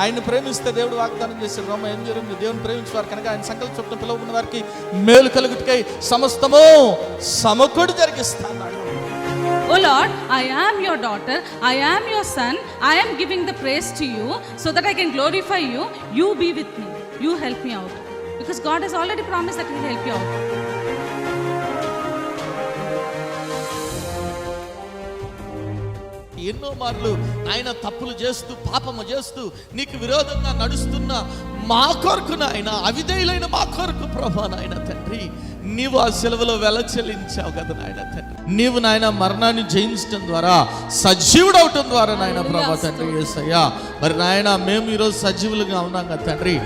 ఆయన్ని ప్రేమిస్తే దేవుడు వాగ్దానం చేశాడు. రోమ 8:8, దేవుని ప్రేమించేవారు కనుక ఆయన సంకల్ప చొప్పున పిలువబడిన వారికి మేలు కలుగుటకై సమస్తము సమకూడి జరిగిస్తాడు. Oh Lord, I am your daughter, I am your son, I am giving the praise to you so that I can glorify you. You be with me, you help me out, because God has already promised that He will help you out. ఎన్నో మార్లు ఆయన తప్పులు చేస్తూ పాపము చేస్తూ నీకు విరోధంగా నడుస్తున్న మా కొరకు నాయన, అవిధేయులైన మా కొరకు ప్రభా నాయన తండ్రి, నీవు ఆ సెలవులో వెల చెల్లించావు కదా నాయన తండ్రి. నీవు నాయన మరణాన్ని జయించడం ద్వారా, సజీవుడు అవటం ద్వారా నాయన ప్రభా తండ్రి యేసయ్యా, మరి నాయన మేము ఈరోజు సజీవులుగా ఉన్నాం కదా తండ్రి.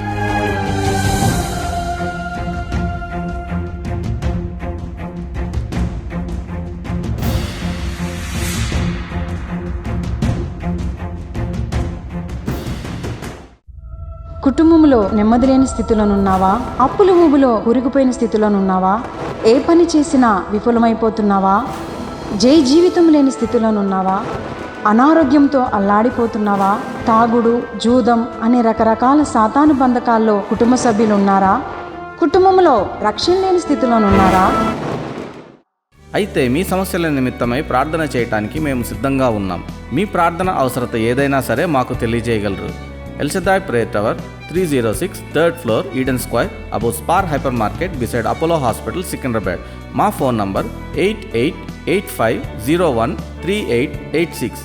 కుటుంబంలో నెమ్మది లేని స్థితిలోనున్నావా? అప్పుల ఊబిలో కూరుకుపోయిన స్థితిలోనున్నావా? ఏ పని చేసినా విఫలమైపోతున్నావా? జీవితం లేని స్థితిలోనున్నావా? అనారోగ్యంతో అల్లాడిపోతున్నావా? తాగుడు, జూదం అనే రకరకాల సాతాను బంధకాల్లో కుటుంబ సభ్యులు ఉన్నారా? కుటుంబంలో రక్షణ లేని స్థితిలోనున్నారా? అయితే మీ సమస్యల నిమిత్తమై ప్రార్థన చేయటానికి మేము సిద్ధంగా ఉన్నాం. మీ ప్రార్థన అవసరత ఏదైనా సరే మాకు తెలియజేయగలరు. El Shaddai Prayer Tower, 306 3rd floor, Eden Square, above Spar Hypermarket, beside Apollo Hospital, Secunderabad. మా ఫోన్ నంబర్ 8885013886.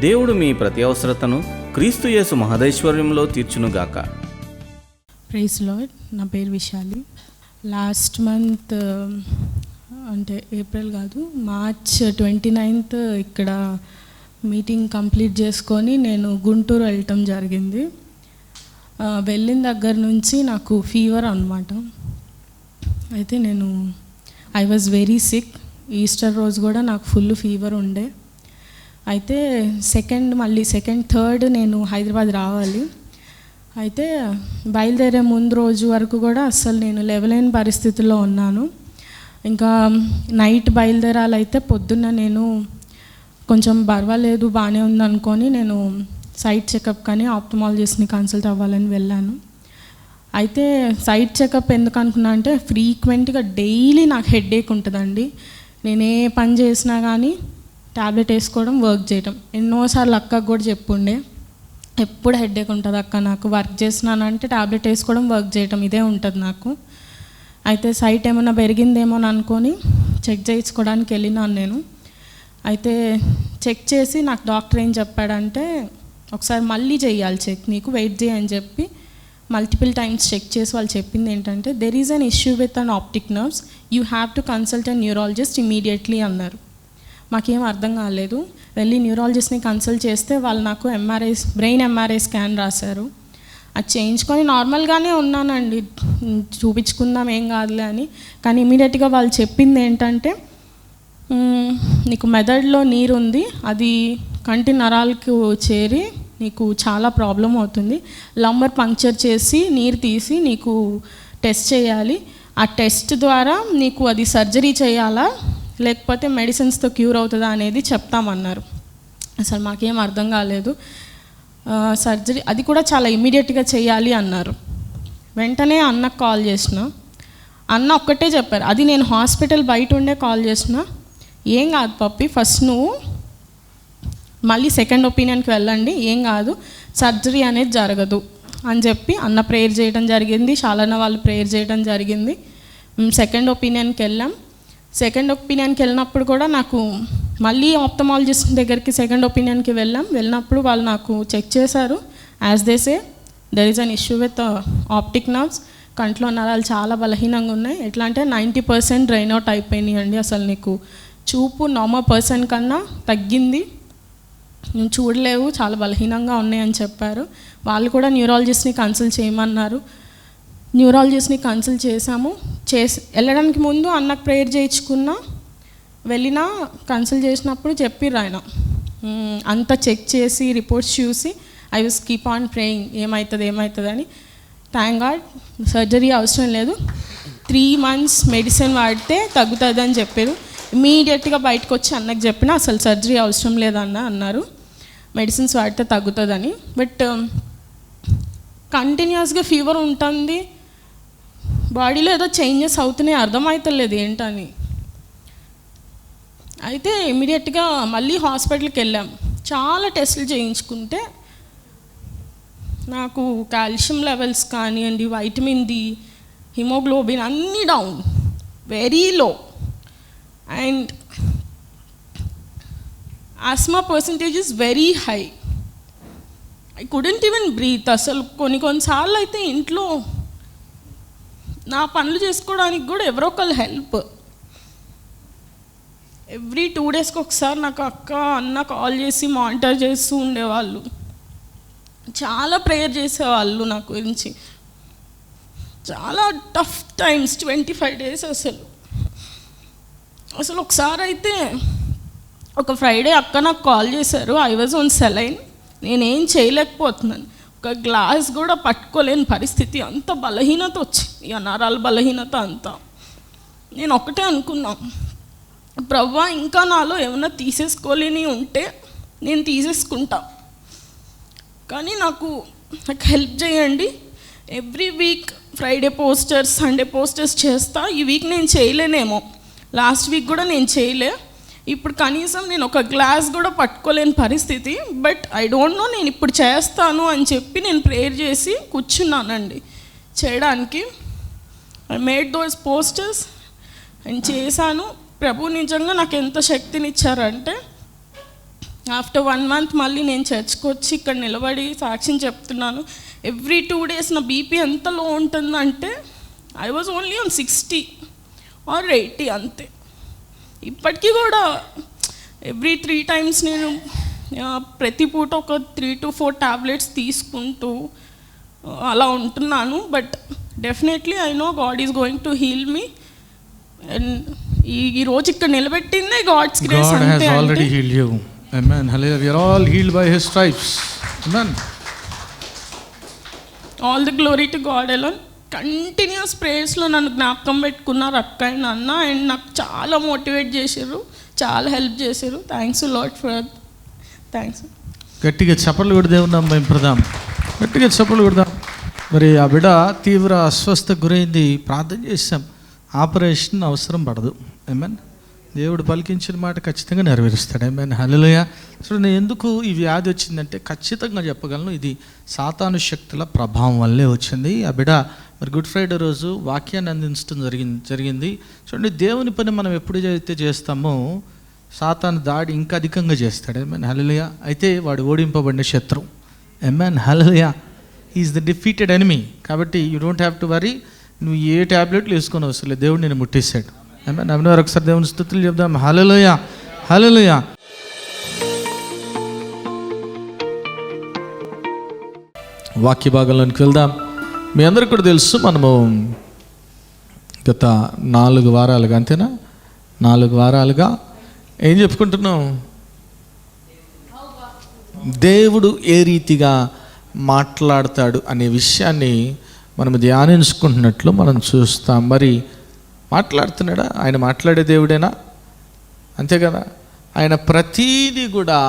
దేవుడు మీ ప్రతి అవసరతను క్రీస్తు యేసు మహదైశ్వర్యంలో తీర్చునుగాక. Praise lord. నా పేరు విశాలి. లాస్ట్ మంత్ అంటే ఏప్రిల్ కాదు, మార్చ్ 29th ఇక్కడ మీటింగ్ కంప్లీట్ చేసుకొని నేను గుంటూరు వెళ్ళటం జరిగింది. వెళ్ళిన దగ్గర నుంచి నాకు ఫీవర్ అన్నమాట. అయితే I was very sick. Easter రోజు కూడా నాకు ఫుల్ ఫీవర్ ఉండే. అయితే సెకండ్ థర్డ్ నేను హైదరాబాద్ రావాలి. అయితే బయలుదేరే ముందు రోజు వరకు కూడా అస్సలు నేను లేవలేని పరిస్థితుల్లో ఉన్నాను. ఇంకా నైట్ బయలుదేరాలైతే పొద్దున్న నేను కొంచెం పర్వాలేదు బాగానే ఉందనుకొని నేను సైట్ చెకప్ కానీ ఆప్థమాలజిస్ట్ని కన్సల్ట్ అవ్వాలని వెళ్ళాను. అయితే సైట్ చెకప్ ఎందుకు అనుకున్నా అంటే ఫ్రీక్వెంట్గా డైలీ నాకు హెడేక్ ఉంటుందండి. నేను ఏ పని చేసినా కానీ ట్యాబ్లెట్ వేసుకోవడం, వర్క్ చేయడం. ఎన్నోసార్లు అక్కకు కూడా చెప్పుండే, ఎప్పుడు హెడేక్ ఉంటుంది అక్క, నాకు వర్క్ చేసినానంటే ట్యాబ్లెట్ వేసుకోవడం, వర్క్ చేయడం ఇదే ఉంటుంది నాకు. అయితే సైట్ ఏమైనా పెరిగిందేమో అని అనుకొని చెక్ చేయించుకోవడానికి వెళ్ళినాను నేను. అయితే చెక్ చేసి నాకు డాక్టర్ ఏం చెప్పాడంటే ఒకసారి మళ్ళీ చేయాలి చెక్, నీకు వెయిట్ చేయని చెప్పి మల్టిపుల్ టైమ్స్ చెక్ చేసి వాళ్ళు చెప్పింది ఏంటంటే there is an issue with an optic nerves, you have to consult a neurologist immediately అన్నారు. మాకేం అర్థం కాలేదు. వెళ్ళి న్యూరాలజిస్ట్ని కన్సల్ట్ చేస్తే వాళ్ళు నాకు బ్రెయిన్ ఎంఆర్ఐ స్కాన్ రాశారు. అది చేయించుకొని నార్మల్గానే ఉన్నానండి, చూపించుకుందాం ఏం కాదులే అని. కానీ ఇమీడియట్గా వాళ్ళు చెప్పింది ఏంటంటే నీకు మెదడులో నీరు ఉంది, అది కంటి నరాలకు చేరి నీకు చాలా ప్రాబ్లం అవుతుంది. లంబర్ పంక్చర్ చేసి నీరు తీసి నీకు టెస్ట్ చేయాలి. ఆ టెస్ట్ ద్వారా నీకు అది సర్జరీ చేయాలా లేకపోతే మెడిసిన్స్తో క్యూర్ అవుతుందా అనేది చెప్తామన్నారు. అసలు మాకేం అర్థం కాలేదు. సర్జరీ అది కూడా చాలా ఇమ్మీడియట్గా చేయాలి అన్నారు. వెంటనే అన్నకు కాల్ చేసిన. అన్న ఒక్కటే చెప్పారు, అది నేను హాస్పిటల్ బయట ఉండే కాల్ చేసిన, ఏం కాదు పప్పి, ఫస్ట్ నువ్వు మళ్ళీ సెకండ్ ఒపీనియన్కి వెళ్ళండి, ఏం కాదు, సర్జరీ అనేది జరగదు అని చెప్పి అన్న ప్రేయర్ చేయడం జరిగింది, శాలన్న వాళ్ళు ప్రేయర్ చేయడం జరిగింది. సెకండ్ ఒపీనియన్కి వెళ్ళాం. సెకండ్ ఒపీనియన్కి వెళ్ళినప్పుడు కూడా నాకు మళ్ళీ ఆప్థమాలజిస్ట్ దగ్గరికి సెకండ్ ఒపీనియన్కి వెళ్ళినప్పుడు వాళ్ళు నాకు చెక్ చేశారు. As they say there is an issue with optic nerves, కంట్లో నరాలు చాలా బలహీనంగా ఉన్నాయి. ఎట్లా అంటే 90% డ్రైన్ అవుట్ అయిపోయినాయి అండి. అసలు నీకు చూపు నార్మల్ పర్సన్ కన్నా తగ్గింది, నువ్వు చూడలేవు, చాలా బలహీనంగా ఉన్నాయని చెప్పారు. వాళ్ళు కూడా న్యూరాలజిస్ట్ని కన్సల్ట్ చేయమన్నారు. న్యూరాలజిస్ట్ని కన్సల్ట్ చేశాము. వెళ్ళడానికి ముందు అన్నకు ప్రేయర్ చేయించుకున్నా, వెళ్ళినా కన్సల్ట్ చేసినప్పుడు చెప్పిర్రు ఆయన అంతా చెక్ చేసి రిపోర్ట్స్ చూసి I was keep on praying ఏమవుతుంది అని. థ్యాంక్ గాడ్ సర్జరీ అవసరం లేదు, 3 months మెడిసిన్ వాడితే తగ్గుతుంది అని చెప్పారు. ఇమీడియట్గా బయటకు వచ్చి అన్నకు చెప్పిన అసలు సర్జరీ అవసరం లేదన్న అన్నారు, మెడిసిన్స్ వాడితే తగ్గుతుందని. బట్ కంటిన్యూస్గా ఫీవర్ ఉంటుంది, బాడీలో ఏదో చేంజెస్ అవుతున్నాయి, అర్థమవుతలేదు ఏంటని. అయితే ఇమీడియట్గా మళ్ళీ హాస్పిటల్కి వెళ్ళాం. చాలా టెస్టులు చేయించుకుంటే నాకు కాల్షియం లెవెల్స్ కానివ్వండి, వైటమిన్ డి, హిమోగ్లోబిన్ అన్నీ down, very low. And asthma percentage is very high. I couldn't even breathe. అసలు కొన్నిసార్లు అయితే ఇంట్లో నా పనులు చేసుకోవడానికి కూడా ఎవరో ఒకళ్ళు హెల్ప్. ఎవ్రీ 2 డేస్కి ఒకసారి నాకు అక్క అన్న కాల్ చేసి మానిటర్ చేస్తూ ఉండేవాళ్ళు, చాలా ప్రేయర్ చేసేవాళ్ళు నా గురించి. చాలా టఫ్ టైమ్స్, 25 డేస్. అసలు ఒకసారి అయితే ఒక ఫ్రైడే అక్క నాకు కాల్ చేశారు. ఐ వాజ్ ఆన్ సెలైన్, నేనేం చేయలేకపోతున్నాను, ఒక గ్లాస్ కూడా పట్టుకోలేని పరిస్థితి, అంత బలహీనత వచ్చింది, ఇక నరాల బలహీనత అంతా. నేను ఒకటే అనుకున్నా, ప్రభువా ఇంకా నాలో ఏమైనా తీసేసుకోలేని ఉంటే నేను తీసేసుకుంటా, కానీ నాకు హెల్ప్ చేయండి. Every week Friday posters, Sunday posters చేస్తా. ఈ వీక్ నేను చేయలేనేమో, లాస్ట్ వీక్ కూడా నేను చేయలే. ఇప్పుడు కనీసం నేను ఒక గ్లాస్ కూడా పట్టుకోలేని పరిస్థితి. బట్ ఐ డోంట్ నో, నేను ఇప్పుడు చేస్తాను అని చెప్పి నేను ప్రేయర్ చేసి కూర్చున్నానండి చేయడానికి. I made those posters and చేశాను. ప్రభు నిజంగా నాకు ఎంత శక్తినిచ్చారంటే, ఆఫ్టర్ 1 మంత్ మళ్ళీ నేను చర్చ్కి వచ్చి ఇక్కడ నిలబడి సాక్ష్యం చెప్తున్నాను. ఎవ్రీ 2 డేస్ నా బీపీ ఎంత లో ఉంటుందంటే I was only on 60 or 80 అంతే. ఇప్పటికీ కూడా ఎవ్రీ 3 times నేను ప్రతి పూట ఒక 3 to 4 టాబ్లెట్స్ తీసుకుంటూ అలా ఉంటున్నాను. But definitely I know God is going to heal me. And ఈ రోజు ఇక్కడ నిలబెట్టిందే God's grace. God has already healed you. Amen. Hallelujah. We are all healed by His stripes. Amen. All the glory to God alone. Continuous ప్రేయర్స్లో నన్ను జ్ఞాపకం పెట్టుకున్నారు అక్క and అన్న, అండ్ నాకు చాలా మోటివేట్ చేశారు, చాలా హెల్ప్ చేశారు. Thanks lot for thanks. గట్టిగా చప్పట్లు కొడదాం, మేము ప్రదాం, గట్టిగా చప్పట్లు కొడదాం. మరి ఆ బిడ్డ తీవ్ర అస్వస్థకు గురైంది, ప్రార్థన చేశాం, ఆపరేషన్ అవసరం పడదు. ఆమేన్. దేవుడు పలికించిన మాట ఖచ్చితంగా నెరవేరుస్తాడు. ఆమేన్. హల్లెలూయా. చూడండి, ఎందుకు ఈ వ్యాధి వచ్చిందంటే ఖచ్చితంగా చెప్పగలను, ఇది సాతాను శక్తుల ప్రభావం వల్లే వచ్చింది. ఆ బిడ్డ మరి గుడ్ ఫ్రైడే రోజు వాక్యాన్ని అందించడం జరిగింది. చూడండి, దేవుని పని మనం ఎప్పుడైతే చేస్తామో సాతాను దాడి ఇంకా అధికంగా చేస్తాడు. ఆమేన్. హల్లెలూయా. అయితే వాడు ఓడింపబడిన శత్రువు. Amen. Hallelujah. Is the defeated enemy. కాబట్టి you don't have to worry. నువ్వు ఏ ట్యాబ్లెట్లు వేసుకొని అవసరం లేదు, దేవుడు నేను ముట్టేశాడు. ఆమేన్. నమ్మిన ఒకసారి దేవుని స్తుతులు చెప్దాం. హల్లెలూయా, హల్లెలూయా. వాక్య భాగంలోనికి వెళ్దాం. మీ అందరికి కూడా తెలుసు, మనము గత 4 వారాలుగా, అంతేనా, 4 వారాలుగా ఏం చెప్పుకుంటున్నాం? దేవుడు ఏ రీతిగా మాట్లాడతాడు అనే విషయాన్ని మనం ధ్యానించుకుంటున్నట్లు మనం చూస్తాం. మరి మాట్లాడుతున్నాడా? ఆయన మాట్లాడే దేవుడేనా? అంతే కదా. ఆయన ప్రతీది కూడా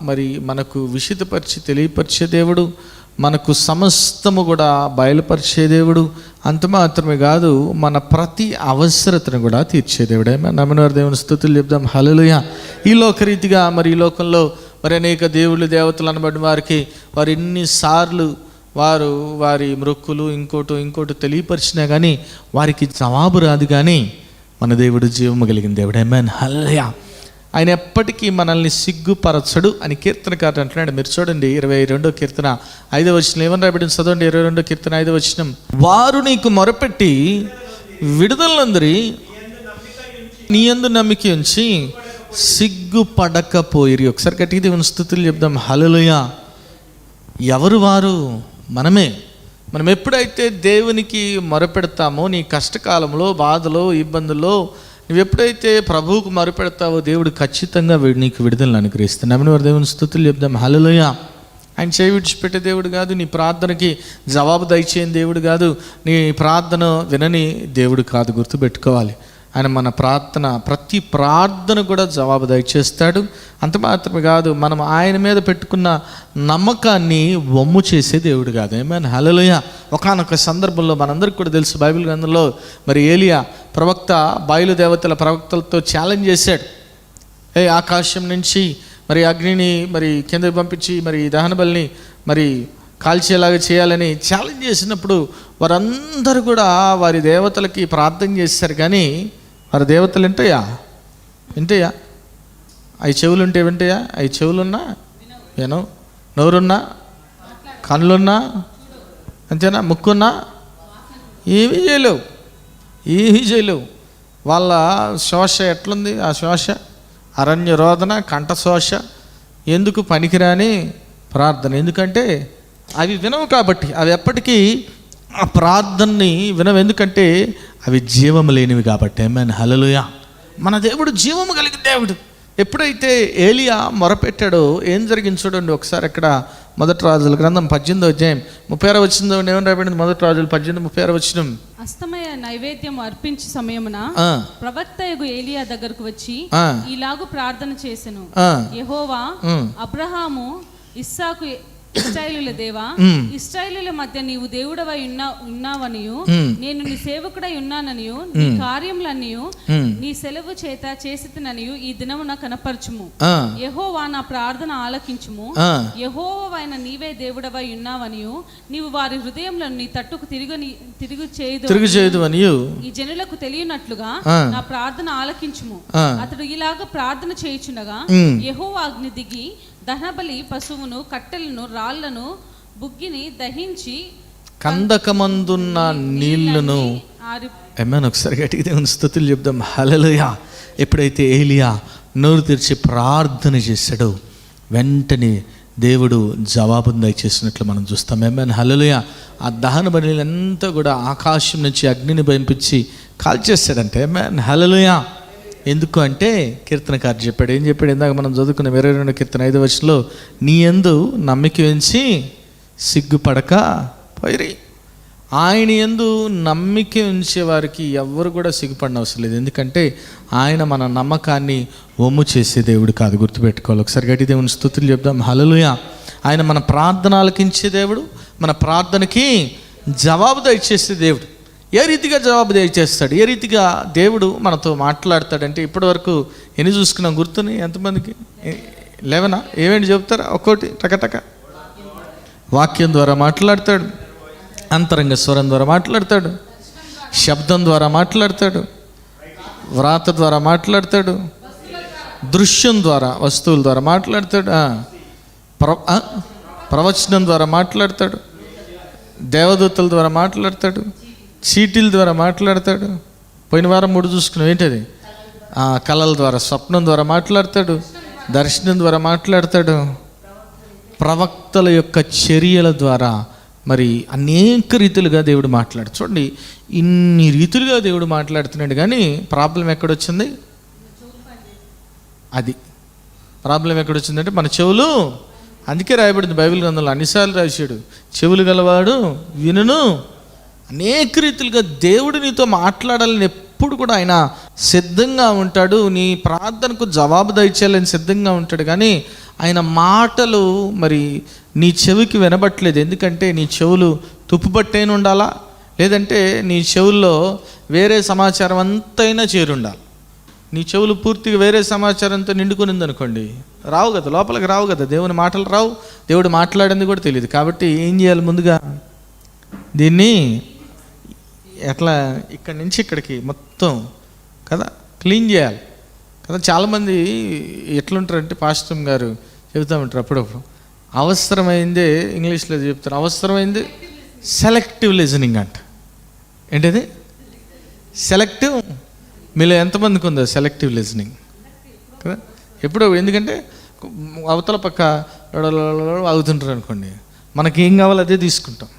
మరి మనకు విషితపరిచి తెలియపరిచే దేవుడు, మనకు సమస్తము కూడా బయలుపరిచే దేవుడు. అంత మాత్రమే కాదు, మన ప్రతి అవసరతను కూడా తీర్చే దేవుడే. నమ్మినవారు దేవుని స్తుతులు చెప్దాం. హల్లెలూయా. ఈ లోకరీతిగా మరి ఈ లోకంలో మరి అనేక దేవుళ్ళు దేవతలు అనబడిన వారికి వారు ఎన్నిసార్లు వారి మృక్కులు ఇంకోటి తెలియపరిచినా కానీ వారికి జవాబు రాదు. కానీ మన దేవుడు జీవము కలిగిన దేవుడు. ఆమేన్. హల్లెలూయా. ఆయన ఎప్పటికీ మనల్ని సిగ్గుపరచడు అని కీర్తనకారుడు అంటున్నాడు. మీరు చూడండి 22వ కీర్తన 5వ వచనం ఏమని రాబడింది? చదవండి. 22వ కీర్తన 5వ వచనం. వారు నీకు మొరపెట్టి విడుదలందరి నీ యందు నమ్మిక ఉంచి సిగ్గుపడకపోయిరి. ఒకసారి గట్టిగా దేవుని స్తుతులు చెప్దాం. హల్లెలూయా. ఎవరు వారు? మనమే. మనం ఎప్పుడైతే దేవునికి మొరపెడతామో, నీ కష్టకాలంలో, బాధలో, ఇబ్బందుల్లో నువ్వు ఎప్పుడైతే ప్రభువుకు మొరపెడతావో దేవుడు ఖచ్చితంగా నీకు విడుదలను అనుగ్రహిస్తాడు. నమ్మినవారు దేవుని స్తుతులు చెప్దాం. హల్లెలూయా. ఆయన చేయి విడిచిపెట్టే దేవుడు కాదు, నీ ప్రార్థనకి జవాబు దయచేయని దేవుడు కాదు, నీ ప్రార్థన వినని దేవుడు కాదు. గుర్తుపెట్టుకోవాలి. ఆయన మన ప్రార్థన, ప్రతి ప్రార్థన కూడా జవాబు దయచేస్తాడు. అంత మాత్రమే కాదు, మనం ఆయన మీద పెట్టుకున్న నమ్మకాన్ని వమ్ము చేసే దేవుడు కాదు. ఆమేన్, హల్లెలూయా. ఒకానొక సందర్భంలో మనందరికీ కూడా తెలుసు, బైబిల్ గ్రంథంలో మరి ఏలియా ప్రవక్త బయలుదేవతల ప్రవక్తలతో ఛాలెంజ్ చేశాడు. ఆకాశం నుంచి మరి అగ్నిని మరి కిందకి పంపించి మరి దహన బలిని మరి కాల్చేలాగా చేయాలని ఛాలెంజ్ చేసినప్పుడు వారందరూ కూడా వారి దేవతలకి ప్రార్థన చేశారు. కానీ వారి దేవతలు వింటాయా? అవి చెవులు ఉంటే వింటాయా? అవి చెవులున్నా వినవు, నోరున్నా, కళ్ళున్నా, అంతేనా, ముక్కున్నా, ఏమీ చేయలేవు. వాళ్ళ శ్వాస ఎట్లుంది? ఆ శ్వాస అరణ్య రోదన, కంఠశోష, ఎందుకు పనికిరాని ప్రార్థన. ఎందుకంటే అవి వినవు కాబట్టి, అవి ఎప్పటికీ ఆ ప్రార్థనని వినవు. ఎందుకంటే అవి జీవము లేనివి కాబట్టి. ఆమేన్, హల్లెలూయా. మన దేవుడు జీవము కలిగిన దేవుడు. ఎప్పుడైతే ఏలియా మొరపెట్టాడో ఏం జరిగింది చూడండి ఒకసారి. అక్కడ మొదటి రాజుల గ్రంథం 18వ అధ్యాయం 36వ వచనంలో ఏమని రాబడింది? మొదటి రాజులు 18:36 వచనం. అస్తమయ నైవేద్యం అర్పించే సమయమున ప్రవక్తయగు ఏలియా దగ్గరకు వచ్చి ఇలాగు ప్రార్థన చేసెను. యెహోవా, అబ్రహాము, ఇస్సాకు, ఇశ్రాయేలుల దేవా, ఇశ్రాయేలుల మధ్య నీవు దేవుడవై ఉన్నావనియు నేను నీ సేవకుడై ఉన్నాననియు నీ కార్యములన్నీయు నీ సెలవు చేత చేసిననియు ఈ దినమున కనపరచుము. యెహోవా, నా ప్రార్థన ఆలకించుము. యెహోవావైన నీవే దేవుడవై ఉన్నావనియు నీవు వారి హృదయములను నీ తట్టుకు తిరుగు చేయదు అనియు ఈ జనులకు తెలియనట్లుగా నా ప్రార్థన ఆలకించుము. అతడు ఇలాగ ప్రార్థన చేయుచుండగా యెహోవా అగ్ని దిగి దహనబలి పశువును, కట్టెలను, రాళ్లను, బుగ్గిని దహించి కందకమందున్న నీళ్లను. ఏమైనా ఒకసారి గట్టిగా దేవుని స్తుతులు చెప్దాం. హల్లెలూయా. ఎప్పుడైతే ఏలియా నోరు తెరిచి ప్రార్థన చేశాడో వెంటనే దేవుడు జవాబును దయచేసినట్లు మనం చూస్తాం. ఏమైనా, హల్లెలూయా. ఆ దహన బలిలంతా కూడా ఆకాశం నుంచి అగ్నిని పంపించి కాల్చేస్తాడంటే. ఏమైనా, హల్లెలూయా. ఎందుకు అంటే కీర్తనకారు చెప్పాడు. ఏం చెప్పాడు? ఇందాక మనం చదువుకున్న 22వ కీర్తన 5వ వచనంలో, నీ యందు నమ్మిక ఉంచి సిగ్గుపడక పోయిరి. ఆయన యందు నమ్మిక ఉంచే వారికి ఎవ్వరు కూడా సిగ్గుపడిన అవసరం లేదు. ఎందుకంటే ఆయన మన నమ్మకాన్ని ఒమ్ము చేసే దేవుడు కాదు. గుర్తుపెట్టుకోవాలి. ఒకసారి గట్టి దేవుని స్తుతులు చెప్దాం. హల్లెలూయా. ఆయన మన ప్రార్థన ఆలకించే దేవుడు, మన ప్రార్థనకి జవాబు దయచేసే దేవుడు. ఏ రీతిగా జవాబు దయచేస్తాడు, ఏ రీతిగా దేవుడు మనతో మాట్లాడతాడంటే ఇప్పటి వరకు ఎన్ని చూసుకున్నాం గుర్తుని? ఎంతమందికి? 11 ఏమేంటి చెప్తారా? ఒక్కోటి టకటక. వాక్యం ద్వారా మాట్లాడతాడు, అంతరంగ స్వరం ద్వారా మాట్లాడతాడు, శబ్దం ద్వారా మాట్లాడతాడు, వ్రాత ద్వారా మాట్లాడతాడు, దృశ్యం ద్వారా వస్తువుల ద్వారా మాట్లాడతాడు, ప్రవచనం ద్వారా మాట్లాడతాడు, దేవదూతల ద్వారా మాట్లాడతాడు, చీటీల ద్వారా మాట్లాడతాడు. పోయిన వారం 3 చూసుకున్నాం. ఏంటది? కళల ద్వారా, స్వప్నం ద్వారా మాట్లాడతాడు, దర్శనం ద్వారా మాట్లాడతాడు, ప్రవక్తల యొక్క చర్యల ద్వారా మరి అనేక రీతులుగా దేవుడు మాట్లాడు. చూడండి, ఇన్ని రీతులుగా దేవుడు మాట్లాడుతున్నాడు. కానీ ప్రాబ్లం ఎక్కడొచ్చింది? అది ప్రాబ్లం ఎక్కడొచ్చిందంటే మన చెవులు. అందుకే రాయబడింది బైబిల్ గ్రంథంలో, అన్నిసార్లు రాశాడు, చెవులు గలవాడు వినును. అనేక రీతిలుగా దేవుడు నీతో మాట్లాడాలని ఎప్పుడు కూడా ఆయన సిద్ధంగా ఉంటాడు. నీ ప్రార్థనకు జవాబు దయచేయాలని సిద్ధంగా ఉంటాడు. కానీ ఆయన మాటలు మరి నీ చెవికి వినబట్టలేదు. ఎందుకంటే నీ చెవులు తుప్పుపట్టైన ఉండాలా, లేదంటే నీ చెవుల్లో వేరే సమాచారం అంతైనా చేరి ఉండాలి. నీ చెవులు పూర్తిగా వేరే సమాచారంతో నిండుకొని ఉందనుకోండి, రావు కదా, లోపలికి రావు కదా, దేవుని మాటలు రావు, దేవుడు మాట్లాడింది కూడా తెలియదు. కాబట్టి ఏం చేయాలి? ముందుగా దీన్ని ఎట్లా ఇక్కడి నుంచి ఇక్కడికి మొత్తం కదా క్లీన్ చేయాలి కదా. చాలామంది ఎట్లుంటారంటే పాస్టర్ గారు చెబుతూ ఉంటారు అప్పుడప్పుడు, అవసరమైందే ఇంగ్లీష్లో చెప్తారు, అవసరమైంది సెలెక్టివ్ లిజనింగ్ అంట. ఏంటిది? సెలెక్టివ్. మీలో ఎంతమందికి ఉందో సెలెక్టివ్ లిజనింగ్ కదా? ఎప్పుడో. ఎందుకంటే అవతల పక్క అవుతుంటారు అనుకోండి, మనకి ఏం కావాలో అదే తీసుకుంటాం,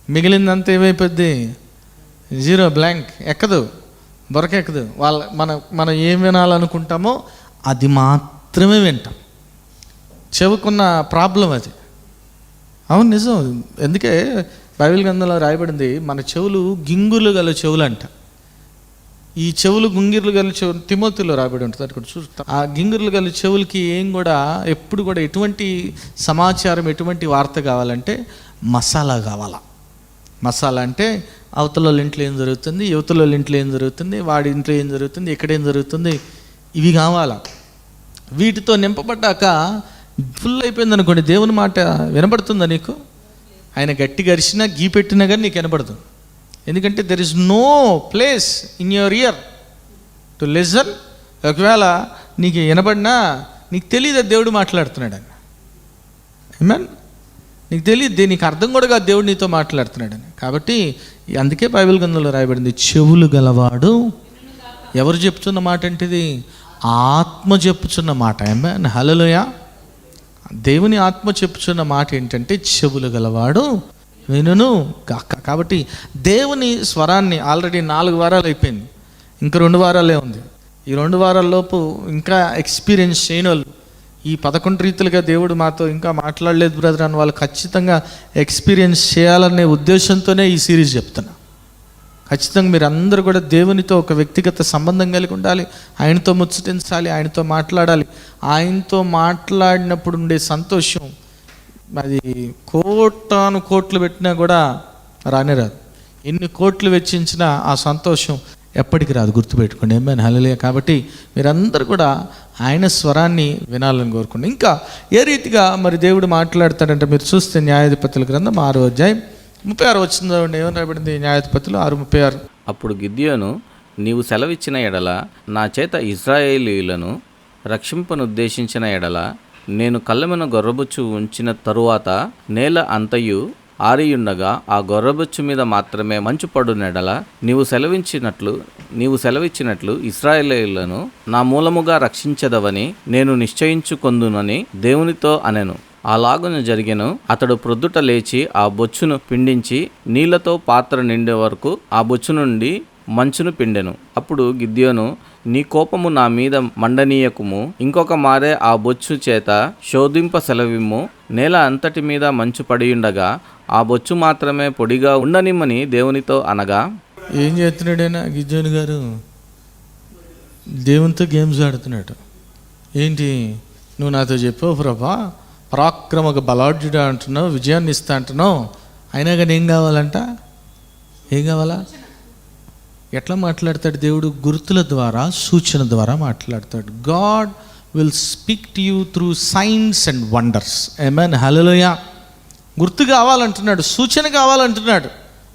మిగిలిందంతా ఏమైపోద్ది? జీరో, బ్లాంక్, ఎక్కదు, బొరకెక్కదు. మనం ఏం వినాలనుకుంటామో అది మాత్రమే వింటాం. చెవుకున్న ప్రాబ్లం అది. అవును, నిజం. ఎందుకే బైబిల్ గ్రంథంలో రాయబడింది, మన చెవులు గింగులు గల చెవులు అంట. ఈ చెవులు గుంగిర్లు గల చెవులు తిమోతిలో రాబడి ఉంటుంది, అది కూడా చూస్తాం. ఆ గింగిర్లు గల చెవులకి ఏం కూడా ఎప్పుడు కూడా ఎటువంటి సమాచారం, ఎటువంటి వార్త కావాలంటే మసాలా కావాలా. మసాలా అంటే అవతల వాళ్ళ ఇంట్లో ఏం జరుగుతుంది, యువతల వాళ్ళ ఇంట్లో ఏం జరుగుతుంది, వాడి ఇంట్లో ఏం జరుగుతుంది, ఎక్కడేం జరుగుతుంది, ఇవి కావాలా. వీటితో నింపబడ్డాక ఫుల్ అయిపోయింది అనుకోండి, దేవుని మాట వినపడుతుందా నీకు? ఆయన గట్టిగా అరిచినా గీ పెట్టినా కానీ నీకు వినపడదు. ఎందుకంటే there is no place in your ear to listen. ఒకవేళ నీకు వినబడినా నీకు తెలియదు దేవుడు మాట్లాడుతున్నాడు అని. ఆమేన్. నీకు తెలియదు, నీకు అర్థం కూడా కాదు దేవుడు నీతో మాట్లాడుతున్నాడని. కాబట్టి అందుకే బైబిల్ గ్రంథంలో రాయబడింది, చెవులు గలవాడు. ఎవరు చెప్తున్న మాట అంటే ఇది ఆత్మ చెప్పుచున్న మాట. ఆమేన్. హల్లెలూయా. దేవుని ఆత్మ చెప్పుచున్న మాట ఏంటంటే చెవులు గలవాడు వినును గాక. కాబట్టి దేవుని స్వరాన్ని ఆల్రెడీ 4 వారాలు అయిపోయింది, ఇంకా 2 వారాలే ఉంది. ఈ 2 వారాల్లోపు ఇంకా ఎక్స్పీరియన్స్ చేయని వాళ్ళు, ఈ 11 రీతులుగా దేవుడు మాతో ఇంకా మాట్లాడలేదు బ్రదర్ అని వాళ్ళు ఖచ్చితంగా ఎక్స్పీరియన్స్ చేయాలనే ఉద్దేశంతోనే ఈ సిరీస్ చెప్తున్నా. ఖచ్చితంగా మీరు అందరూ కూడా దేవునితో ఒక వ్యక్తిగత సంబంధం కలిగి ఉండాలి, ఆయనతో ముచ్చటించాలి, ఆయనతో మాట్లాడాలి. ఆయనతో మాట్లాడినప్పుడు ఉండే సంతోషం అది కోటాను కోట్లు పెట్టినా కూడా రానే రాదు. ఎన్ని కోట్లు వెచ్చించినా ఆ సంతోషం ఎప్పటికి రాదు, గుర్తుపెట్టుకోండి. ఆమేన్. హల్లెలూయా. కాబట్టి మీరందరూ కూడా ఆయన స్వరాన్ని వినాలని కోరుకోండి. ఇంకా ఏ రీతిగా మరి దేవుడు మాట్లాడతాడంటే మీరు చూస్తే న్యాయాధిపతుల గ్రంథం 6వ అధ్యాయం 36 వచ్చిందో ఏమని రాబడింది? న్యాయాధిపతులు 6:36. అప్పుడు గిద్యోను, నీవు సెలవిచ్చిన ఎడల నా చేత ఇశ్రాయేలీయులను రక్షింపనుద్దేశించిన ఎడల నేను కళ్ళెమున గొర్రెబొచ్చు ఉంచిన తరువాత నేల అంతయు ఆరియుండగా ఆ గొర్రెబొచ్చు మీద మాత్రమే మంచు పడునెడల నీవు సెలవిచ్చినట్లు ఇశ్రాయేలీయులను నా మూలముగా రక్షించదవని నేను నిశ్చయించుకొందునని దేవునితో అనెను. అలాగున జరిగెను. అతడు ప్రొద్దుట లేచి ఆ బొచ్చును పిండించి నీళ్లతో పాత్ర నిండే వరకు ఆ బొచ్చు నుండి మంచును పిండెను. అప్పుడు గిద్యోను, నీ కోపము నా మీద మండనీయకుము, ఇంకొక మారే ఆ బొచ్చు చేత శోధింప సెలవిమ్ము. నేల అంతటి మీద మంచు పడియుండగా ఆ బొచ్చు మాత్రమే పొడిగా ఉండనిమ్మని దేవునితో అనగా. ఏం చేస్తున్నాడైనా గిద్యోను గారు? దేవునితో గేమ్స్ ఆడుతున్నాడు. ఏంటి, నువ్వు నాతో చెప్పావు ప్రభా, పరాక్రమక బలాఢ్యుడా అంటున్నావు, విజయాన్ని ఇస్తా అంటున్నావు, అయినా కానీ ఏం కావాలంట? ఏం కావాలా? ఎట్లా మాట్లాడతాడు దేవుడు? గుర్తుల ద్వారా, సూచన ద్వారా మాట్లాడతాడు. God will speak to you through signs and wonders. Amen. Hallelujah. గుర్తు కావాలంటున్నాడు, సూచన కావాలంటున్నాడు.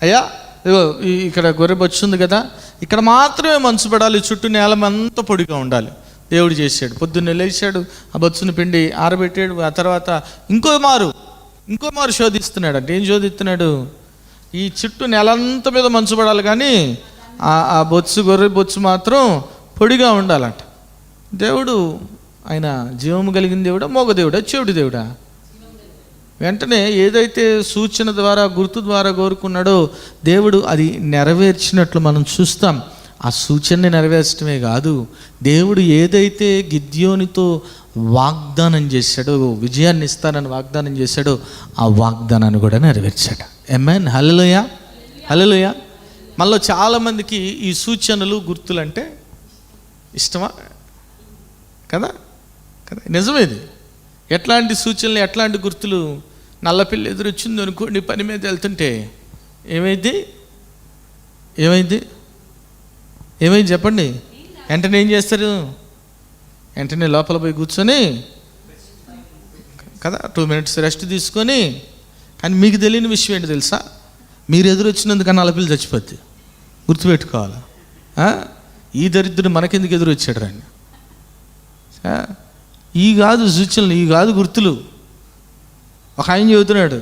అయ్యా ఇగో ఇక్కడ గొర్రె బొచ్చు ఉంది కదా, ఇక్కడ మాత్రమే మంచు పడాలి, చుట్టూ నేలమంతా పొడిగా ఉండాలి. దేవుడు చేశాడు. పొద్దున్నే లేచాడు, ఆ బొచ్చును పిండి ఆరబెట్టాడు. ఆ తర్వాత ఇంకో మారు శోధిస్తున్నాడు. అంటే ఏం శోధిస్తున్నాడు? ఈ చుట్టూ నెలంతా మీద మంచు పడాలి, కానీ ఆ బొచ్చు, గొర్రె బొచ్చు మాత్రం పొడిగా ఉండాలంట. దేవుడు ఆయన జీవము కలిగిన దేవుడా, మోగ దేవుడా, చెవిటి దేవుడా? వెంటనే ఏదైతే సూచన ద్వారా, గుర్తు ద్వారా కోరుకున్నాడో దేవుడు అది నెరవేర్చినట్లు మనం చూస్తాం. ఆ సూచనని నెరవేర్చడమే కాదు, దేవుడు ఏదైతే గిద్యోనితో వాగ్దానం చేశాడో, విజయాన్ని ఇస్తానని వాగ్దానం చేశాడో ఆ వాగ్దానాన్ని కూడా నెరవేర్చాడు. ఆమేన్. హల్లెలూయా. హల్లెలూయా. మనలో చాలామందికి ఈ సూచనలు, గుర్తులు అంటే ఇష్టమా? కదా కదా, నిజమేది. ఎట్లాంటి సూచనలు, ఎట్లాంటి గుర్తులు? నల్లపిల్లి ఎదురొచ్చింది అనుకోండి, పని మీద వెళ్తుంటే ఏమైంది చెప్పండి? వెంటనే ఏం చేస్తారు? వెంటనే లోపల పోయి కూర్చొని కదా 2 minutes రెస్ట్ తీసుకొని. కానీ మీకు తెలియని విషయం ఏంటి తెలుసా? మీరు ఎదురొచ్చినందుకన్నా నల్లపిల్లి చచ్చిపోద్ది. గుర్తుపెట్టుకోవాలా? ఈ దరిద్రుడు మనకెందుకు ఎదురు వచ్చాడు రండి. ఈ కాదు సూచనలు, ఈ కాదు గుర్తులు. ఒక ఆయన చెబుతున్నాడు,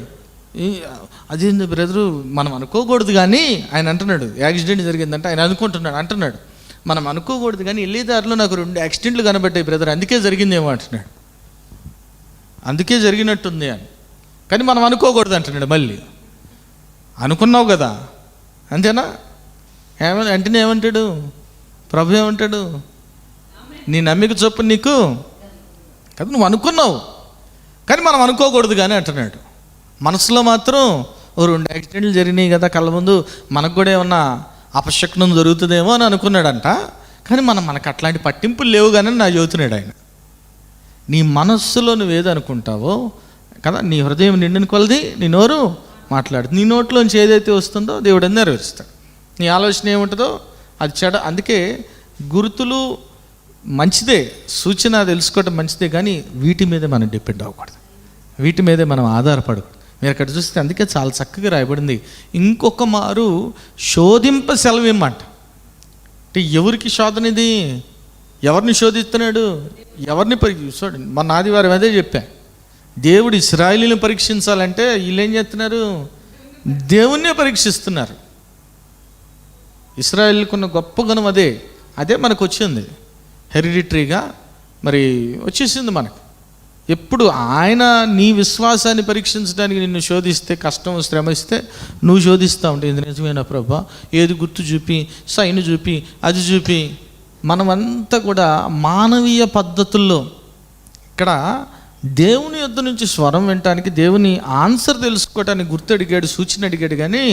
అదేంది బ్రదరు మనం అనుకోకూడదు కానీ, ఆయన అంటున్నాడు యాక్సిడెంట్ జరిగిందంటే ఆయన అంటున్నాడు మనం అనుకోకూడదు కానీ వెళ్ళేదారిలో నాకు 2 యాక్సిడెంట్లు కనబడ్డాయి బ్రదర్, అందుకే జరిగిందేమో అంటున్నాడు. అందుకే జరిగినట్టుంది అని, కానీ మనం అనుకోకూడదు అంటున్నాడు. మళ్ళీ అనుకున్నావు కదా, అంతేనా? వెంటనే ఏమంటాడు ప్రభు? ఏమంటాడు? నీ నమ్మిక చొప్పున నీకు కదా, నువ్వు అనుకున్నావు కానీ మనం అనుకోకూడదు కానీ అంటున్నాడు. మనసులో మాత్రం 2 యాక్సిడెంట్లు జరిగినాయి కదా కళ్ళ ముందు, మనకు కూడా ఏమన్నా అపశకునం జరుగుతుందేమో అని అనుకున్నాడంట. కానీ మనకు అట్లాంటి పట్టింపులు లేవు కానీ నా చెబుతున్నాడు ఆయన. నీ మనస్సులో నువ్వేది అనుకుంటావో కదా, నీ హృదయం నిండిన కొలది నీ నోరు మాట్లాడు. నీ నోట్లోంచి ఏదైతే వస్తుందో దేవుడు నెరవేరుస్తాడు. నీ ఆలోచన ఏముంటుందో అది చెడ. అందుకే గుర్తులు మంచిదే, సూచన తెలుసుకోవటం మంచిదే, కానీ వీటి మీదే మనం డిపెండ్ అవ్వకూడదు, వీటి మీదే మనం ఆధారపడకూడదు. మీరు అక్కడ చూస్తే అందుకే చాలా చక్కగా రాయబడింది, ఇంకొక మారు శోధింప సెలవిమ్మంట. అంటే ఎవరికి శోధన ఇది? ఎవరిని శోధిస్తున్నాడు? ఎవరిని చూడండి, మొన్న ఆదివారం అదే చెప్పా. దేవుడు ఇశ్రాయేలీని పరీక్షించాలంటే వీళ్ళు ఏం చేస్తున్నారు? దేవుణ్ణే పరీక్షిస్తున్నారు. ఇశ్రాయేలుకు ఉన్న గొప్ప గుణం అదే మనకు వచ్చింది, హెరిడిటరీగా మరి వచ్చేసింది మనకు. ఎప్పుడు ఆయన నీ విశ్వాసాన్ని పరీక్షించడానికి నిన్ను శోధిస్తే, కష్టం శ్రమ ఇస్తే నువ్వు శోధిస్తూ ఉంటే, ఇది నిజమేనా ప్రభా, ఏది గుర్తు చూపి, సైన్ చూపి, అది చూపి. మనమంతా కూడా మానవీయ పద్ధతుల్లో ఇక్కడ దేవుని యొద్ద నుంచి స్వరం వినటానికి, దేవుని ఆన్సర్ తెలుసుకోవటానికి గుర్తు అడిగాడు, సూచన అడిగాడు. కానీ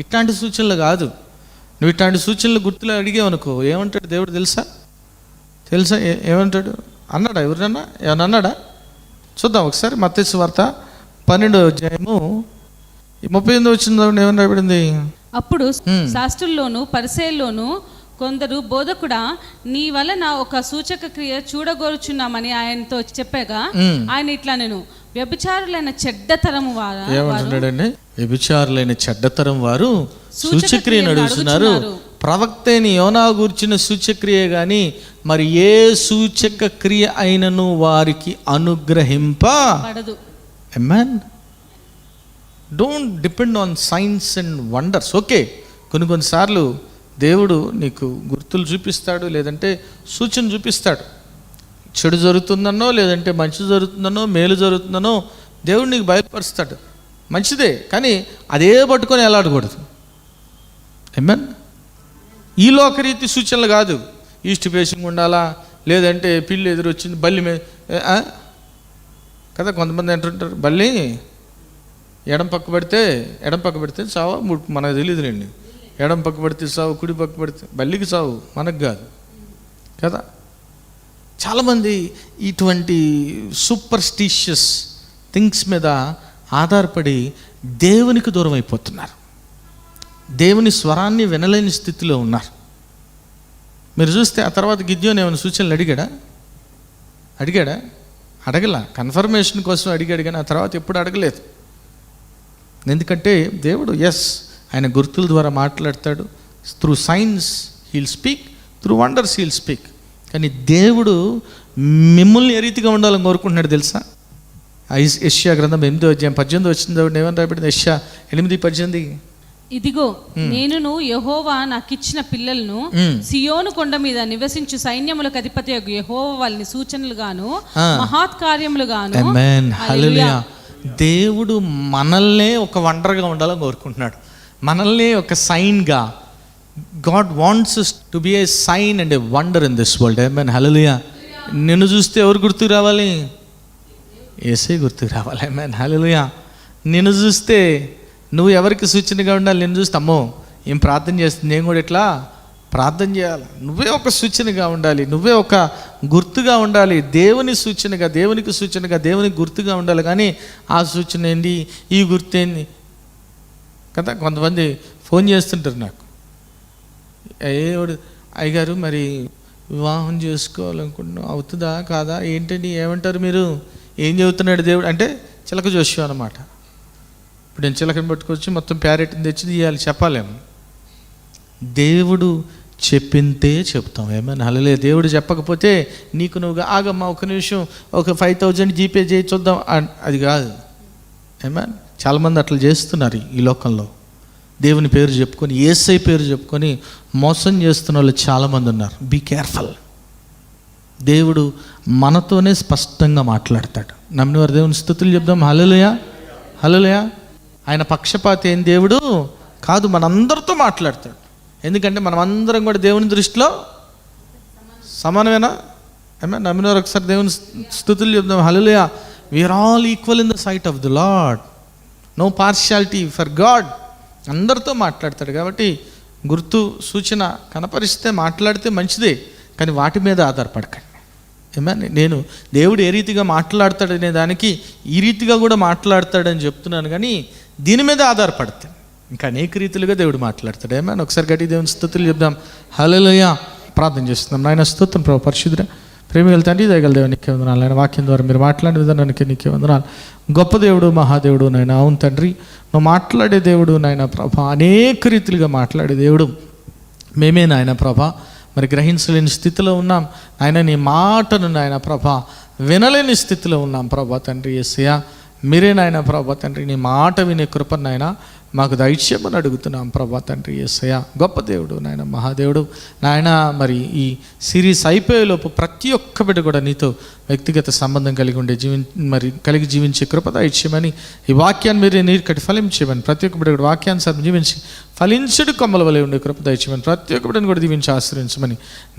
ఇట్లాంటి సూచనలు కాదు. నువ్వు ఇట్లాంటి సూచనలు గుర్తులు అడిగావు అనుకో, ఏమంటాడు దేవుడు తెలుసా? ఏమంటాడు? అన్నాడా? ఎవరినన్నా ఏమన్నా అన్నాడా? చూద్దాం ఒకసారి. మత్తయి సువార్త 12వ అధ్యాయము 38వ వచనం ఏమని రాయబడింది? అప్పుడు శాస్త్రుల్లోను పరిసయ్యుల్లోను కొందరు, బోధకుడా, నీ వలన ఒక సూచక క్రియ చూడగోరుచున్నామని ఆయనతో చెప్పగా, ఆయన ఇట్లా, నేను వ్యభిచారులైన చెడ్డతరము వారు, ఏమంటున్నాడండి? వ్యభిచారులైన చెడ్డతరం వారు సూచక్రియను అడుగుతున్నారు. ప్రవక్త అయిన యోనా గూర్చిన సూచక్రియ కానీ మరి ఏ సూచక క్రియ అయినను వారికి అనుగ్రహింపబడదు. Amen. Don't depend on signs and wonders. Okay, కొన్నిసార్లు దేవుడు నీకు గుర్తులు చూపిస్తాడు, లేదంటే సూచన చూపిస్తాడు. చెడు జరుగుతుందనో, లేదంటే మంచి జరుగుతుందనో, మేలు జరుగుతుందనో దేవుడు నీకు బయలుపరుస్తాడు. మంచిదే, కానీ అదే పట్టుకొని ఎలాడకూడదు. ఆమేన్. ఈ లోకరీతి సూచనలు కాదు. ఈస్ట్ ఫేసింగ్ ఉండాలా, లేదంటే పిల్లి ఎదురొచ్చింది బల్లి మీద కదా. కొంతమంది అంటుంటారు, బల్లి ఎడం పక్క పెడితే చావా, మనకు తెలియదులేండి. ఎడం పక్క పడితే చావు, కుడి పక్క పడితే బల్లికి చావు, మనకు కాదు కదా. చాలామంది ఇటువంటి సూపర్స్టిషియస్ థింగ్స్ మీద ఆధారపడి దేవునికి దూరం అయిపోతున్నారు, దేవుని స్వరాన్ని వినలేని స్థితిలో ఉన్నారు. మీరు చూస్తే ఆ తర్వాత గిద్యోను ఏమైనా సూచనలు అడిగాడా? అడగల. కన్ఫర్మేషన్ కోసం అడిగాడు, కానీ ఆ తర్వాత ఎప్పుడు అడగలేదు. ఎందుకంటే దేవుడు ఆయన గుర్తుల ద్వారా మాట్లాడతాడు. Through signs he'll speak, through wonders he'll speak. కానీ దేవుడు మిమ్మల్ని ఏ రీతిగా ఉండాలని కోరుకుంటున్నాడు తెలుసా? యెషయా గ్రంథం 8వ అధ్యాయం 18వ వచనం ఏమని రాయబడింది? యెషయా 8:18, ఇదిగో నేనును యెహోవా నాకిచ్చిన పిల్లలను సియోను కొండ మీద నివసించు సైన్యములకు అధిపతి యెహోవా వాళ్ళని సూచనలుగాను మహత్కార్యములుగాను. ఆమేన్, హల్లెలూయా. దేవుడు మనల్నే ఒక వండర్గా ఉండాలని కోరుకుంటున్నాడు, మనల్ని ఒక సైన్గా. God wants us to be a sign and a wonder in this world. ఆమేన్, హల్లెలూయా. నిన్ను చూస్తే ఎవరు గుర్తుకు రావాలి? యేసే గుర్తుకు రావాలి. ఆమేన్, హల్లెలూయా. నిన్ను చూస్తే నువ్వు ఎవరికి సూచనగా ఉండాలి? నిన్ను చూస్తే అమ్మో ఏం ప్రార్థన చేస్తుంది, నేను కూడా ఇట్లా ప్రార్థన చేయాలి. నువ్వే ఒక సూచనగా ఉండాలి, నువ్వే ఒక గుర్తుగా ఉండాలి. దేవుని సూచనగా, దేవునికి సూచనగా, దేవునికి గుర్తుగా ఉండాలి. కానీ ఆ సూచన ఏంది, ఈ గుర్తు ఏంది కదా. కొంతమంది ఫోన్ చేస్తుంటారు నాకు, అయ్యగారు మరి వివాహం చేసుకోవాలనుకుంటున్నాం, అవుతుందా కాదా, ఏంటండి, ఏమంటారు మీరు, ఏం చెబుతున్నాడు దేవుడు అంటే చిలక జోష్యం అన్నమాట. ఇప్పుడు నేను చిలకని పట్టుకొచ్చి మొత్తం ప్యారెట్ని తెచ్చి తీయాలి, చెప్పాలేమో. దేవుడు చెప్పింతే చెప్తాం. ఏమైనా హల్లెలూయా. దేవుడు చెప్పకపోతే నీకు నువ్వుగా ఆగమ్మా ఒక నిమిషం, ఒక 5,000 జీపే చేయి చూద్దాం, అది కాదు. ఏమైనా చాలామంది అట్లా చేస్తున్నారు ఈ లోకంలో. దేవుని పేరు చెప్పుకొని, యేసయ్య పేరు చెప్పుకొని మోసం చేస్తున్న వాళ్ళు చాలామంది ఉన్నారు. Be careful. దేవుడు మనతోనే స్పష్టంగా మాట్లాడతాడు. నమ్మిన వారు దేవుని స్తుతులు చెప్దాం. హల్లెలూయా, హల్లెలూయా. ఆయన పక్షపాతి ఏం దేవుడు కాదు, మనందరితో మాట్లాడతాడు. ఎందుకంటే మనం అందరం కూడా దేవుని దృష్టిలో సమానమేనా? నమ్మిన వారు ఒకసారి దేవుని స్తుతులు చెప్దాం. Hallelujah. We are all equal in the sight of the Lord. No partiality for God. అందరితో మాట్లాడతాడు. కాబట్టి గుర్తు సూచన కనపరిస్తే మాట్లాడితే మంచిదే, కానీ వాటి మీద ఆధారపడకండి. ఏమన్నా నేను దేవుడు ఏ రీతిగా మాట్లాడతాడనే దానికి ఈ రీతిగా కూడా మాట్లాడతాడని చెప్తున్నాను, కానీ దీని మీద ఆధారపడతాను. ఇంకా అనేక రీతిలుగా దేవుడు మాట్లాడతాడు. ఏమన్నా ఒకసారి గట్టి దేవుని స్తుతులు చెప్దాం. హల్లెలూయా. ప్రార్థన చేస్తున్నాం. నాయన స్తోత్రం ప్రభు, పరిశుద్ధుడా ప్రేమిగల తండ్రి, దయగల దేవుడు నీకే వందనాలు. ఆయన వాక్యం ద్వారా మీరు మాట్లాడే విధానానికి నీకే వందనాలు. గొప్ప దేవుడు, మహాదేవుడు నాయన. అవును తండ్రి, నువ్వు మాట్లాడే దేవుడు నాయన ప్రభా, అనేక రీతిలుగా మాట్లాడే దేవుడు. మేమే నాయన ప్రభా మరి గ్రహించలేని స్థితిలో ఉన్నాం ఆయన. నీ మాటను నాయన ప్రభా వినలేని స్థితిలో ఉన్నాం ప్రభా తండ్రి. యేసయ్యా మీరే నాయన ప్రభా తండ్రి, నీ మాట వినే కృపను నాయన మాకు దయచేయమని అడుగుతున్నాం ప్రభా తండ్రి. యేసయ్యా గొప్ప దేవుడు నాయన, మహాదేవుడు నాయన. మరి ఈ సిరీస్ అయిపోయేలోపు ప్రతి ఒక్క బిడ్డ కూడా నీతో వ్యక్తిగత సంబంధం కలిగి ఉండే కలిగి జీవించే కృప దయచేయమని, ఈ వాక్యాన్ని మీరే నీరు కట్టి ఫలించేయమని, ప్రతి ఒక్క బిడ్డ కూడా వాక్యాన్ని జీవించి ఫలించడు కొమ్మల వలె ఉండే కృప దయచేయమని, ప్రతి ఒక్క బిడ్డను కూడా దీవించి ఆశ్రయించమని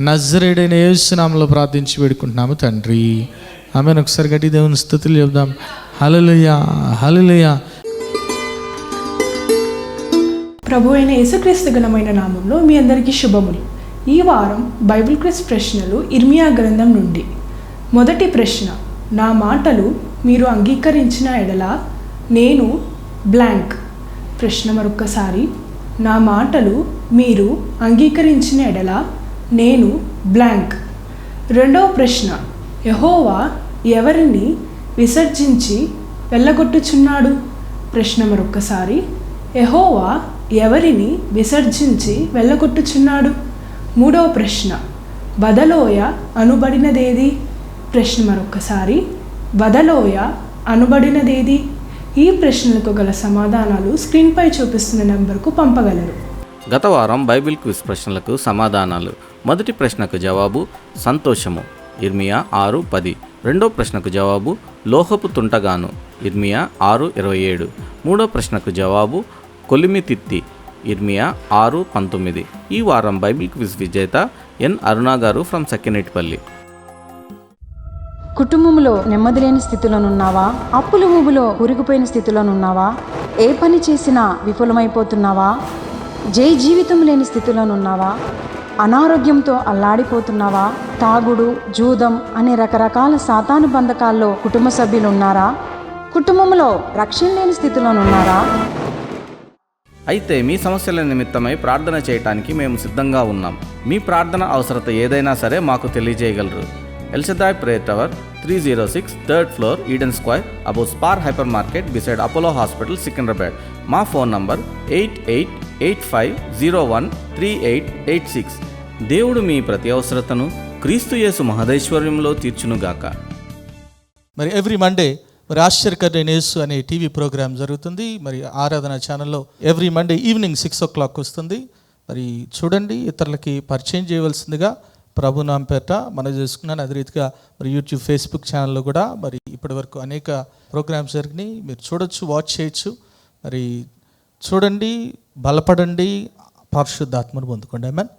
నజరేయుడైన యేసు నామములో ప్రార్థించి వేడుకుంటున్నాము తండ్రి. ఆమెను ఒకసారి గట్టి దేవుని స్తుతులు చెప్దాం. హల్లెలూయా, హల్లెలూయా. ప్రభు అయిన యేసుక్రీస్తు ఘనమైన నామంలో మీ అందరికీ శుభములు. ఈ వారం బైబిల్ క్విజ్ ప్రశ్నలు ఇర్మియా గ్రంథం నుండి. మొదటి ప్రశ్న, నా మాటలు మీరు అంగీకరించిన ఎడల నేను బ్లాంక్. ప్రశ్న మరొక్కసారి, నా మాటలు మీరు అంగీకరించిన ఎడల నేను బ్లాంక్. రెండవ ప్రశ్న, యెహోవా ఎవరిని విసర్జించి వెళ్ళగొట్టుచున్నాడు? ప్రశ్న మరొక్కసారి, యెహోవా ఎవరిని విసర్జించి వెళ్ళగొట్టుచున్నాడు? మూడవ ప్రశ్న, బదలోయ అనుబడినదేది? ప్రశ్న మరొక్కసారి, బదలోయ అనుబడినదేది? ఈ ప్రశ్నలకు గల సమాధానాలు స్క్రీన్పై చూపిస్తున్న నెంబర్కు పంపగలరు. గత వారం బైబిల్ క్విజ్ ప్రశ్నలకు సమాధానాలు. మొదటి ప్రశ్నకు జవాబు సంతోషము, ఇర్మియా 6:10. రెండో ప్రశ్నకు జవాబు లోహపు తుంటగాను, ఇర్మియా 6:27. మూడో ప్రశ్నకు జవాబు కొలిమి తిత్తి, ఇర్మియా 6:19. ఈ వారం బైబిల్ క్విజ్ విజేత ఎన్ అరుణ గారు ఫ్రమ్ సక్కినేటిపల్లి. కుటుంబంలో నెమ్మది లేని స్థితిలోనున్నావా? అప్పుల ఊబిలో కూరుకుపోయిన స్థితిలోనున్నావా? ఏ పని చేసినా విఫలమైపోతున్నావా? జై జీవితం లేని స్థితిలోనున్నావా? అనారోగ్యంతో అల్లాడిపోతున్నావా? తాగుడు, జూదం అనే రకరకాల సాతాను బంధకాల్లో కుటుంబ సభ్యులు ఉన్నారా? కుటుంబంలో రక్షణ లేని స్థితిలోనున్నారా? అయితే మీ సమస్యల నిమిత్తమై ప్రార్థన చేయటానికి మేము సిద్ధంగా ఉన్నాం. మీ ప్రార్థన అవసరత ఏదైనా సరే మాకు తెలియజేయగలరు. Elshaddai prayer tower, 306 3rd floor, Eden square, above Spar hyper market, beside Apollo hospital, Secunderabad. మా ఫోన్ నంబర్ 8885013886. దేవుడు మీ ప్రతి అవసరతను క్రీస్తు యేసు మహదైశ్వర్యంలో తీర్చునుగాక. మరి ఎవ్రీ మండే మరి ఆశ్చర్యకరైన యేసు అనే టీవీ ప్రోగ్రామ్ జరుగుతుంది. మరి ఆరాధన ఛానల్లో ఎవ్రీ మండే ఈవినింగ్ 6 o'clock వస్తుంది. మరి చూడండి, ఇతరులకి పరిచయం చేయవలసిందిగా ప్రభు నామ పేరట మనవి చేసుకున్నాను. అదే రీతిగా మరి యూట్యూబ్, ఫేస్బుక్ ఛానల్లో కూడా మరి ఇప్పటి వరకు అనేక ప్రోగ్రామ్స్ జరిగినాయి. మీరు చూడొచ్చు, వాచ్ చేయొచ్చు. మరి చూడండి, బలపడండి, పరిశుద్ధాత్మను పొందుకోండి. ఆమేన్.